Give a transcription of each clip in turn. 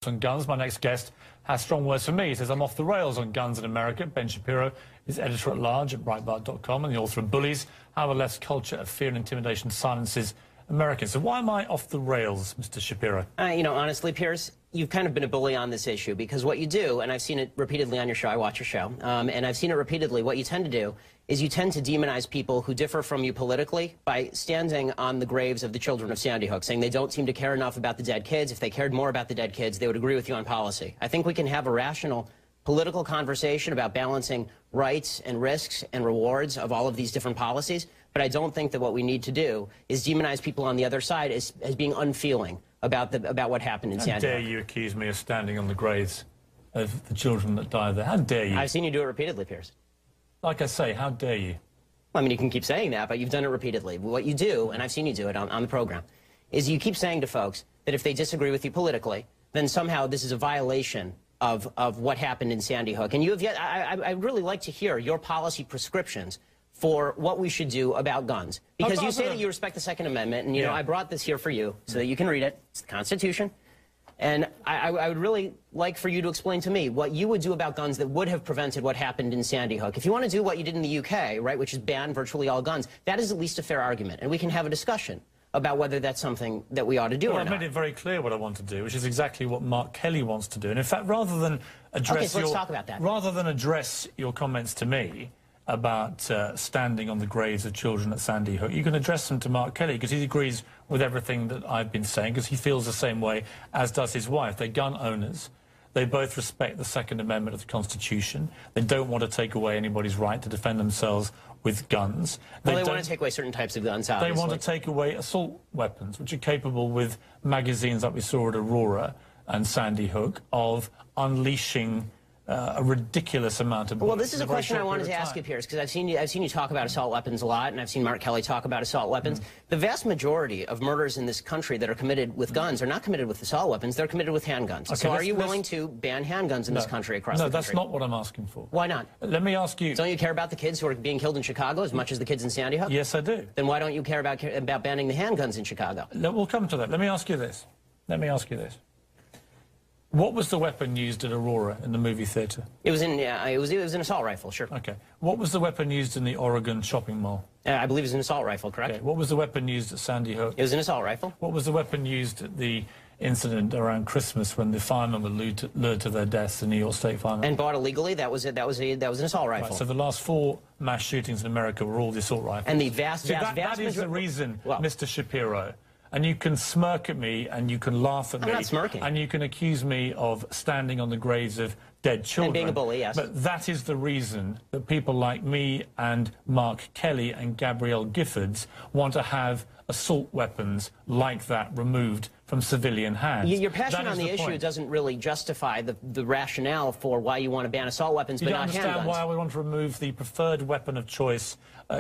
On guns. My next guest has strong words for me. He says, I'm off the rails on guns in America. Ben Shapiro is editor-at-large at Breitbart.com and the author of Bullies, How the Left's Culture of Fear and Intimidation Silences Americans. So why am I off the rails, Mr. Shapiro? You know, honestly, Piers, you've kind of been a bully on this issue because what you do, and I've seen it repeatedly on your show, I watch your show, and I've seen it repeatedly, what you tend to do is you tend to demonize people who differ from you politically by standing on the graves of the children of Sandy Hook, saying they don't seem to care enough about the dead kids. If they cared more about the dead kids, they would agree with you on policy. I think we can have a rational political conversation about balancing rights and risks and rewards of all of these different policies, but I don't think that what we need to do is demonize people on the other side as being unfeeling about what happened in Sandy Hook. How dare you accuse me of standing on the graves of the children that died there? How dare you? I've seen you do it repeatedly, Piers. Like I say, how dare you? Well, I mean, you can keep saying that, but you've done it repeatedly. What you do, and I've seen you do it on the program, is you keep saying to folks that if they disagree with you politically, then somehow this is a violation of what happened in Sandy Hook. And you have yet, I'd really like to hear your policy prescriptions for what we should do about guns. Because you say that you respect the Second Amendment, and, you know, I brought this here for you so that you can read it. It's the Constitution. And I would really like for you to explain to me what you would do about guns that would have prevented what happened in Sandy Hook. If you want to do what you did in the UK, right, which is ban virtually all guns, that is at least a fair argument. And we can have a discussion about whether that's something that we ought to do or not. I've made it very clear what I want to do, which is exactly what Mark Kelly wants to do. And in fact, rather than address let's talk about that. Rather than address your comments to me about standing on the graves of children at Sandy Hook, you can address them to Mark Kelly, because he agrees with everything that I've been saying, because he feels the same way, as does his wife. They're gun owners. They both respect the Second Amendment of the Constitution. They don't want to take away anybody's right to defend themselves with guns. Well, they want to take away certain types of guns, obviously. They want to take away assault weapons, which are capable, with magazines like we saw at Aurora and Sandy Hook, of unleashing a ridiculous amount of bullets. Well, this is a question I wanted to ask you, Piers, because I've seen you talk about assault weapons a lot, and I've seen Mark Kelly talk about assault weapons. The vast majority of murders in this country that are committed with guns are not committed with assault weapons, they're committed with handguns. Okay, so are you willing to ban handguns in this country across the country? No, that's not what I'm asking for. Why not? Let me ask you... Don't you care about the kids who are being killed in Chicago as much as the kids in Sandy Hook? Yes, I do. Then why don't you care about banning the handguns in Chicago? We'll come to that. Let me ask you this. What was the weapon used at Aurora in the movie theatre? It was an assault rifle, sure. Okay. What was the weapon used in the Oregon shopping mall? I believe it was an assault rifle, correct? Okay. What was the weapon used at Sandy Hook? It was an assault rifle. What was the weapon used at the incident around Christmas when the firemen were lured to their deaths, the New York State firemen? And bought illegally? That was an assault rifle. Right, so the last 4 mass shootings in America were all the assault rifles. And the vast that is the reason, Mr. Shapiro. And you can smirk at me, and you can laugh at me. I'm not smirking. And you can accuse me of standing on the graves of dead children. And being a bully, yes. But that is the reason that people like me and Mark Kelly and Gabrielle Giffords want to have assault weapons like that removed from civilian hands. Your passion on the issue doesn't really justify the rationale for why you want to ban assault weapons, but not handguns. You don't understand why we want to remove the preferred weapon of choice,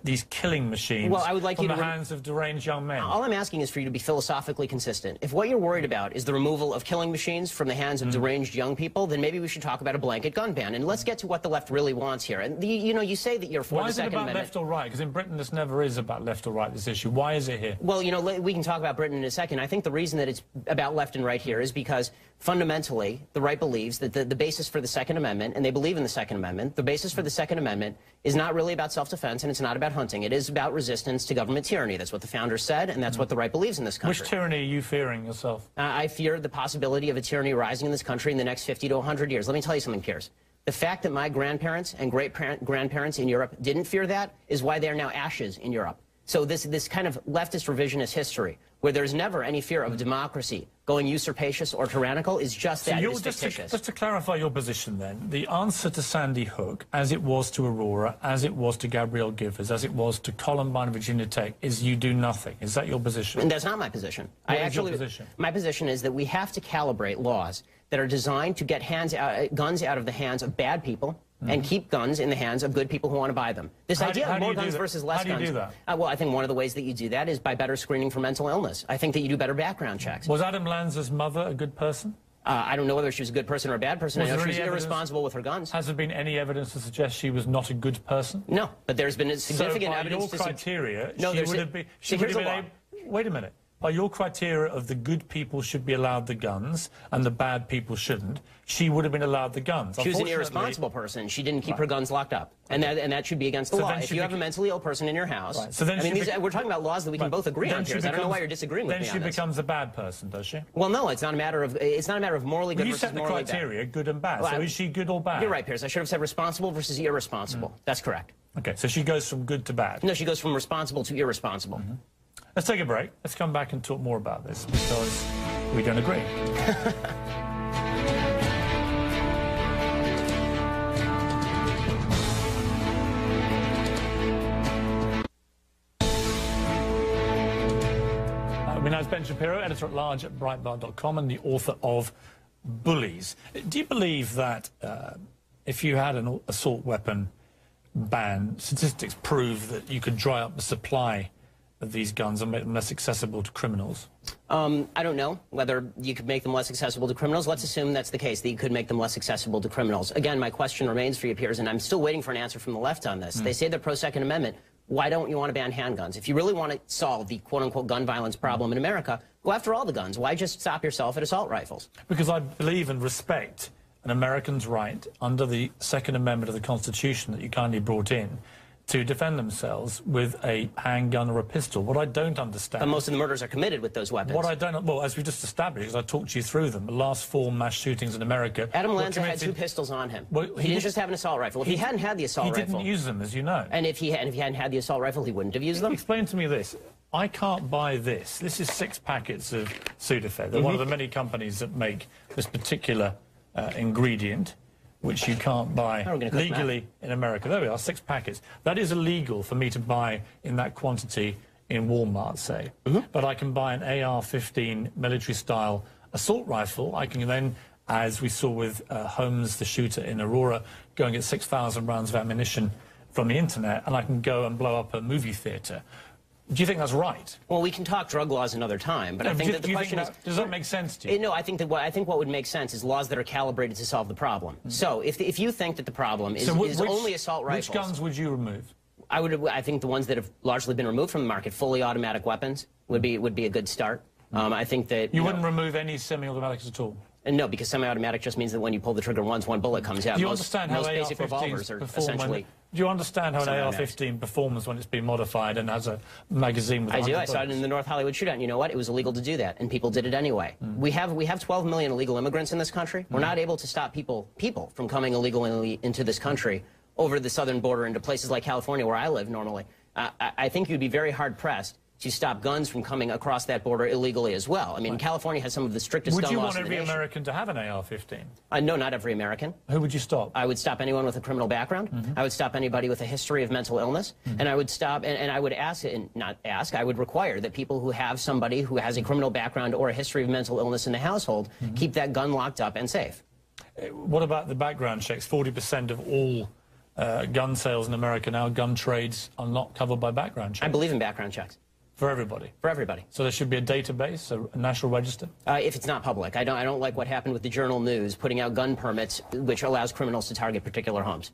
these killing machines, from the hands of deranged young men. All I'm asking is for you to be philosophically consistent. If what you're worried about is the removal of killing machines from the hands of deranged young people, then maybe we should talk about a blanket gun ban. And let's get to what the left really wants here. And you know, you say that you're for the Second Amendment. Why is it about left or right? Because in Britain this never is about left or right, this issue. Why is it here? Well, you know, we can talk about Britain in a second. I think the reason that it's about left and right here is because fundamentally the right believes that the basis for the Second Amendment, and they believe in the Second Amendment, the basis for the Second Amendment is not really about self-defense, and it's not about hunting. It is about resistance to government tyranny. That's what the founders said, and that's what the right believes in this country. Which tyranny are you fearing yourself? I fear the possibility of a tyranny rising in this country in the next 50 to 100 years. Let me tell you something, Piers. The fact that my grandparents and great-grandparents in Europe didn't fear that is why they are now ashes in Europe. So this kind of leftist revisionist history, where there's never any fear of democracy going usurpacious or tyrannical, is just that. It's fictitious. Just to clarify your position then, the answer to Sandy Hook, as it was to Aurora, as it was to Gabrielle Giffords, as it was to Columbine, Virginia Tech, is you do nothing. Is that your position? And that's not my position. What is your position? My position is that we have to calibrate laws that are designed to get guns out of the hands of bad people, and keep guns in the hands of good people who want to buy them. This idea of more guns versus less guns. How do you do that? Well, I think one of the ways that you do that is by better screening for mental illness. I think that you do better background checks. Was Adam Lanza's mother a good person? I don't know whether she was a good person or a bad person. I know she was irresponsible with her guns. Has there been any evidence to suggest she was not a good person? No, but there's been significant evidence to... So by your criteria, no, she would have been... Wait a minute. by your criteria of the good people should be allowed the guns and the bad people shouldn't, she would have been allowed the guns. She was an irresponsible person. She didn't keep her guns locked up. And that should be against the law. If you have a mentally ill person in your house, so then we're talking about laws that we can both agree on, Piers. I don't know why you're disagreeing with me on this. Then she becomes a bad person, does she? Well, no, it's not a matter of morally good versus morally bad. You set the criteria, good and bad. So is she good or bad? You're right, Piers. I should have said responsible versus irresponsible. That's correct. Okay, so she goes from good to bad. No, she goes from responsible to irresponsible. Let's take a break. Let's come back and talk more about this because we don't agree. We now have Ben Shapiro, editor-at-large at Breitbart.com and the author of Bullies. Do you believe that if you had an assault weapon ban, statistics prove that you could dry up the supply of these guns and make them less accessible to criminals? I don't know whether you could make them less accessible to criminals. Let's assume that's the case, that you could make them less accessible to criminals. Again, my question remains for you, Piers, and I'm still waiting for an answer from the left on this. They say they're pro-Second Amendment. Why don't you want to ban handguns? If you really want to solve the quote-unquote gun violence problem in America, go after all the guns. Why just stop yourself at assault rifles? Because I believe and respect an American's right under the Second Amendment of the Constitution that you kindly brought in to defend themselves with a handgun or a pistol. What I don't understand... But most of the murders are committed with those weapons. What I don't... Well, as we just established, because I talked you through them, the last 4 mass shootings in America... Adam Lanza had 2 pistols on him. Well, he didn't just have an assault rifle. If he hadn't had the assault rifle... He didn't use them, as you know. And if he hadn't had the assault rifle, he wouldn't have used them? Explain to me this. I can't buy this. This is 6 packets of Sudafed. They're one of the many companies that make this particular ingredient, which you can't buy legally in America. There we are, 6 packets. That is illegal for me to buy in that quantity in Walmart, say. But I can buy an AR-15 military-style assault rifle. I can then, as we saw with Holmes, the shooter in Aurora, go and get 6,000 rounds of ammunition from the internet, and I can go and blow up a movie theatre. Do you think that's right? Well, we can talk drug laws another time, but I think that the question is... Does that make sense to you? No, I think what would make sense is laws that are calibrated to solve the problem. So if you think that the problem is only assault rifles... Which guns would you remove? I think the ones that have largely been removed from the market, fully automatic weapons, would be a good start. I think that... You wouldn't remove any semi-automatics at all? No, because semi-automatic just means that when you pull the trigger once, 1 bullet comes out. Do you understand how basic revolvers are essentially... Do you understand how an AR-15 performs when it's been modified and has a magazine with I do. I saw it in the North Hollywood shootout. And you know what? It was illegal to do that, and people did it anyway. We have 12 million illegal immigrants in this country. We're not able to stop people from coming illegally into this country over the southern border into places like California, where I live normally. I think you'd be very hard-pressed to stop guns from coming across that border illegally as well. I mean, California has some of the strictest gun laws in the nation. Would you want every American to have an AR-15? No, not every American. Who would you stop? I would stop anyone with a criminal background. I would stop anybody with a history of mental illness. And I would stop, and I would ask, and not ask, I would require that people who have somebody who has a criminal background or a history of mental illness in the household keep that gun locked up and safe. What about the background checks? 40% of all gun sales in America now, gun trades, are not covered by background checks. I believe in background checks. For everybody? For everybody. So there should be a database, a national register? If it's not public. I don't like what happened with the Journal News, putting out gun permits, which allows criminals to target particular homes.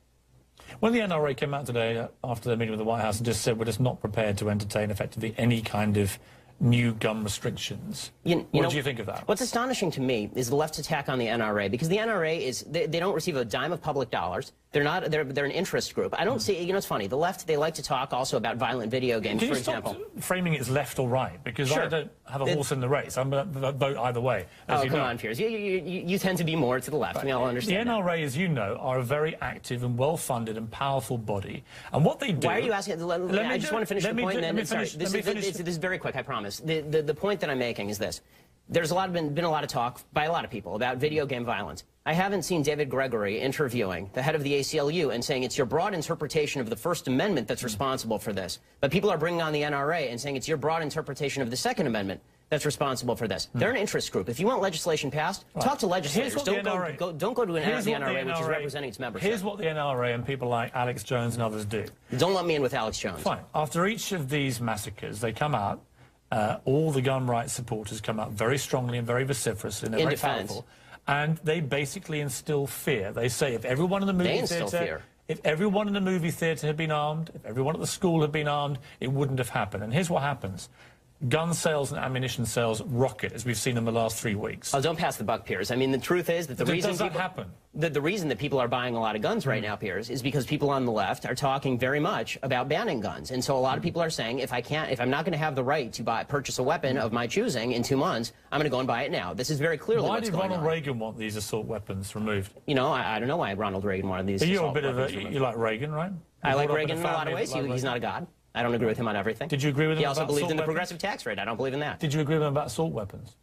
When the NRA came out today after their meeting with the White House and just said we're just not prepared to entertain effectively any kind of new gun restrictions. What do you think of that? What's astonishing to me is the left's attack on the NRA, because the NRA is, they don't receive a dime of public dollars. They're an interest group. I don't see, you know, it's funny, the left, they like to talk also about violent video games, for example. Can you stop framing it as left or right? Because I don't have a horse in the race. I'm going to vote either way. Oh, come on, Piers. You tend to be more to the left. I mean, I'll understand the NRA, as you know, are a very active and well-funded and powerful body. And what they do... Why are you asking... I just want to finish the point, and then... Sorry, this is very quick, I promise. The point that I'm making is this. There's been a lot of talk by a lot of people about video game violence. I haven't seen David Gregory interviewing the head of the ACLU and saying it's your broad interpretation of the First Amendment that's responsible for this. But people are bringing on the NRA and saying it's your broad interpretation of the Second Amendment that's responsible for this. They're an interest group. If you want legislation passed, talk to legislators. Don't go to the NRA, which is representing its membership. Here's what the NRA and people like Alex Jones and others do. Don't let me in with Alex Jones. Fine. After each of these massacres, they come out. All the gun rights supporters come out very strongly and very vociferous and very powerful, and they basically instill fear. They say if everyone in the movie theatre, had been armed, if everyone at the school had been armed, it wouldn't have happened. And here's what happens: gun sales and ammunition sales rocket, as we've seen in the last 3 weeks. Oh, don't pass the buck, Piers. I mean, the truth is that the reason the reason that people are buying a lot of guns right now, Piers, is because people on the left are talking very much about banning guns. And so a lot of people are saying, if I'm not going to have the right to purchase a weapon of my choosing in 2 months, I'm going to go and buy it now. This is very clearly what's going on. Why did Ronald Reagan want these assault weapons removed? You know, I don't know why Ronald Reagan wanted these assault weapons removed. You like Reagan, right? I like Reagan in a lot of ways. He's not a god. I don't agree with him on everything. Did you agree with him about assault weapons? He also believed in the progressive tax rate. I don't believe in that. Did you agree with him about assault weapons?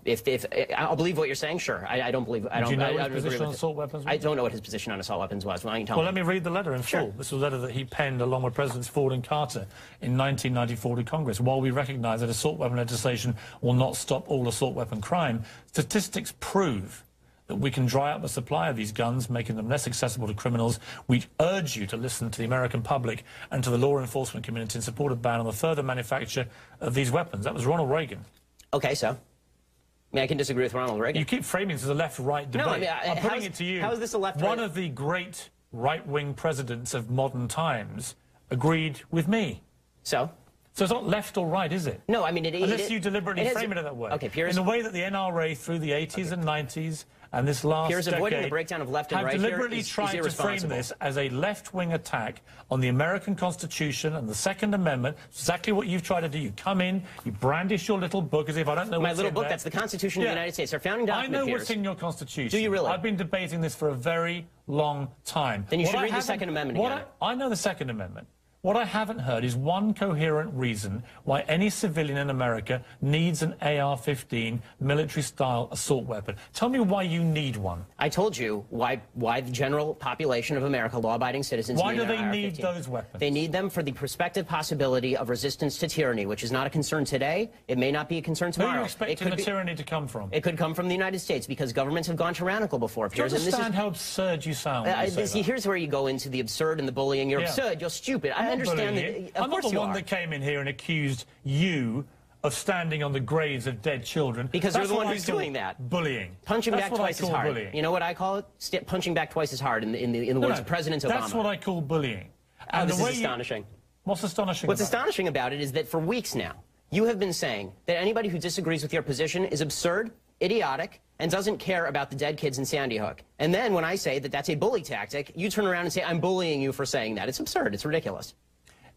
If I'll believe what you're saying, sure. I don't believe. Do you know what his position on assault weapons was? I don't know what his position on assault weapons was. Why don't you tell me? Well, let me read the letter in full. This was a letter that he penned along with Presidents Ford and Carter in 1994 to Congress. While we recognize that assault weapon legislation will not stop all assault weapon crime, statistics prove that we can dry up the supply of these guns, making them less accessible to criminals. We urge you to listen to the American public and to the law enforcement community in support of ban on the further manufacture of these weapons. That was Ronald Reagan. Okay, so. I mean, I can disagree with Ronald Reagan. You keep framing this as a left-right debate. No, I mean, I'm putting it to you. How is this a left-right? One of the great right-wing presidents of modern times agreed with me. So it's not left or right, is it? No, I mean... Unless you deliberately frame it that way. Okay, Piers... In the way that the NRA through the 80s and 90s and this last Piers, decade avoiding the breakdown of left and right deliberately tried to frame this as a left-wing attack on the American Constitution and the Second Amendment. Exactly what you've tried to do. You come in, you brandish your little book as if I don't know what's in there. My little book, that's the Constitution of the United States, our founding document, I know Piers. what's in your Constitution. Do you really? I've been debating this for a very long time. Then you should read the Second Amendment again. I know the Second Amendment. What I haven't heard is one coherent reason why any civilian in America needs an AR-15 military-style assault weapon. Tell me why you need one. I told you why the general population of America, law-abiding citizens, why do they need those weapons? They need them for the prospective possibility of resistance to tyranny, which is not a concern today. It may not be a concern tomorrow. Where are you expecting the tyranny to come from? It could come from the United States because governments have gone tyrannical before. Do you understand how absurd you sound? Here's where you go into the absurd and the bullying. You're absurd. You're stupid. I understand that. I'm not the one that came in here and accused you of standing on the graves of dead children. Because you're the one who's doing that. Bullying. Punching back twice as hard. Bullying. You know what I call it? Punching back twice as hard in the words of President Obama. That's what I call bullying. And this is astonishing. What's astonishing What's astonishing about it is that for weeks now, you have been saying that anybody who disagrees with your position is absurd, idiotic, and doesn't care about the dead kids in Sandy Hook. And then when I say that that's a bully tactic, you turn around and say, I'm bullying you for saying that. It's absurd. It's ridiculous.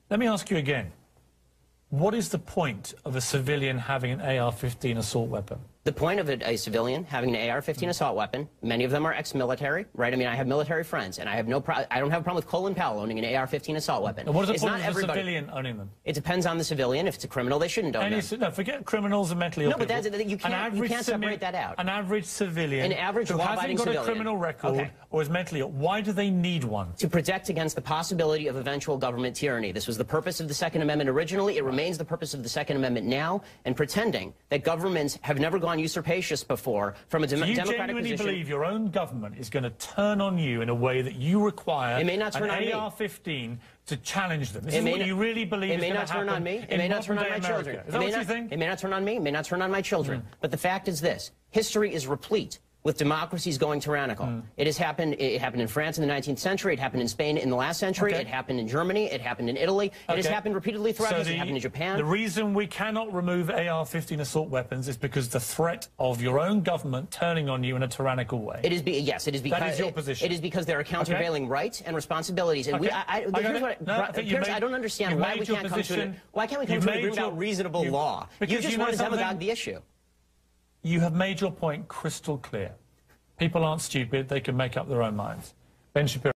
Let me ask you again. What is the point of a civilian having an AR-15 assault weapon? The point of a civilian having an AR-15 assault weapon, many of them are ex-military, right? I mean, I have military friends, and I don't have a problem with Colin Powell owning an AR-15 assault weapon. And what is the point of a civilian owning them? It depends on the civilian. If it's a criminal, they shouldn't own them. No, forget criminals and mentally ill people. No, but you can't separate that out. An average civilian who hasn't got a criminal record or is mentally ill, why do they need one? To protect against the possibility of eventual government tyranny. This was the purpose of the Second Amendment originally. It remains the purpose of the Second Amendment now. And pretending that governments have never gone usurpacious before from a democratic position. You genuinely believe your own government is going to turn on you in a way that you require an AR-15 to challenge them? This is what you really believe is going to happen. It may not turn on me. It may not turn on my children. Is that what you think? It may not turn on me. It may not turn on my children. But the fact is this. History is replete with democracies going tyrannical. It has happened. It happened in France in the 19th century. It happened in Spain in the last century. It happened in Germany. It happened in Italy. It has happened repeatedly throughout history. It happened in Japan. The reason we cannot remove AR-15 assault weapons is because the threat of your own government turning on you in a tyrannical way. It is yes. It is because that is your position. It is because there are countervailing rights and responsibilities. And Piers, I don't understand why we can't come to an agreement about reasonable law. You just want to demagogue the issue. You have made your point crystal clear. People aren't stupid. They can make up their own minds. Ben Shapiro.